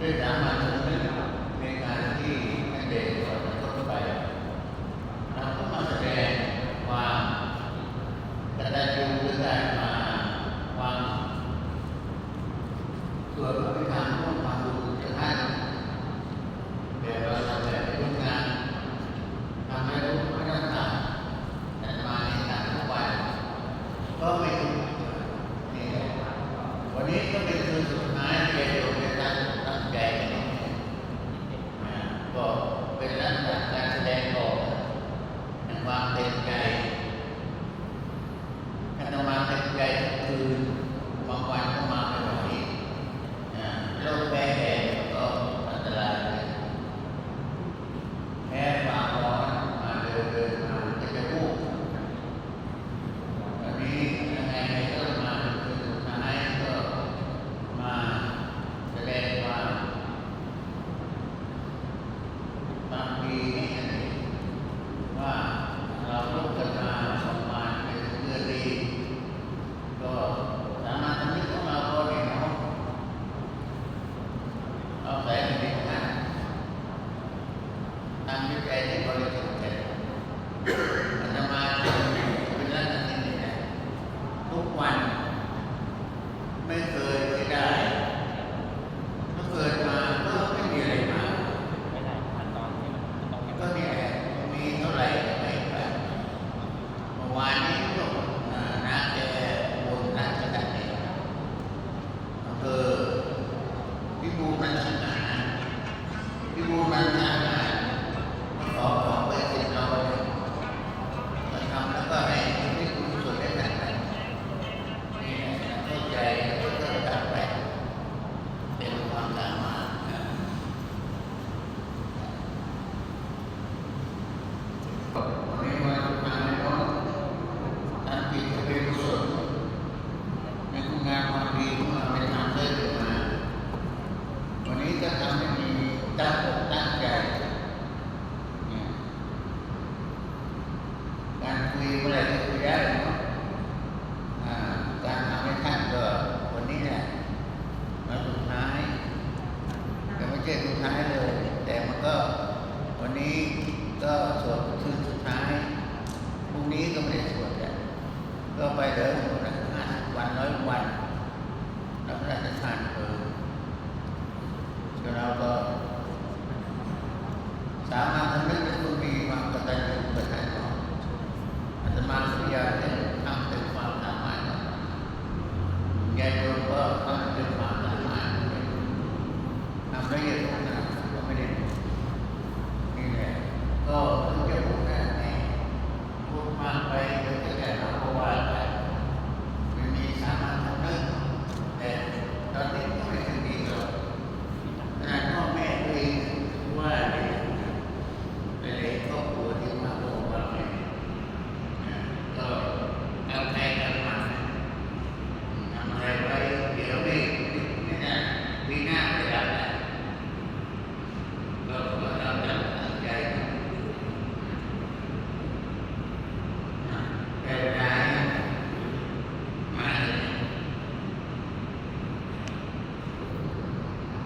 ด้วยสามัญสำนึกในการที่ท่านเดชสอนเข้าไปเราก็มาแสดงความกตัญญูด้วยการมาวางส่วนอภิธรรมร่วมความรู้กับท่านเดี๋ยวเราทำแบบร่วมงานทำให้รู้ไม่ต้องทำแต่มาในการทุกวันก็ไม่รู้นี่แหละวันนี้ก็เป็นคืนสุดท้ายที่เราจะตั้งใจกันก็เป็นลักษณะการแสดงออกในความเต็มใจถ้าเรามาเต็มใจคือบางวันก็มาไม่ไหวโรคแพ้แพ้ก็อันตรายแพ้ความร้อนมาเดินมาก็จะวูบวันนี้ยังไงก็มาคือสุดท้ายก็มาแสดงความบางทีให้เห็นว่าเราลุกขึ้นมาสองมาเป็นเพื่อดีก็สามารถทำให้ของเราก็ดีเนาะเอาใส่ในท่านทำด้วยใจที่บริสุทธิ์ใจอาตมาเป็นลักษณะนี้นะทุกวันไม่เคยที่ได้ถ้าเกิดมาก็ไม่มีอะไรมาก็มีแหละมีเท่าไหร่ไม่ไปเมื่อวานนี้ก็น้าแกบนน้าจะได้อำเภอพิบูลมัญชนาพิบูลมัญชนาขอไปติดเราจะทำแล้วก็ให้ที่คุณสุดได้แบบนั้นนี่เข้าใจแล้วก็ตัดไปเป็นความสามารถวันนี้มาทำงานในน้องท่านปีจะเป็นกุศลในคุณงานความดีที่มาเป็นทางเดินมาวันนี้จะทำให้มีตั้งอกตั้งใจการคุยเมื่อไรก็คุยได้เนาะการทำให้ท่านก็วันนี้แหละมาสุดท้ายแต่ไม่ใช่สุดท้ายเลยแต่มันก็วันนี้ก็สวดคืนสุดท้ายพรุ่งนี้ก็ไม่ได้สวดแล้วก็ไปเหลือหมด50 วัน100 วัน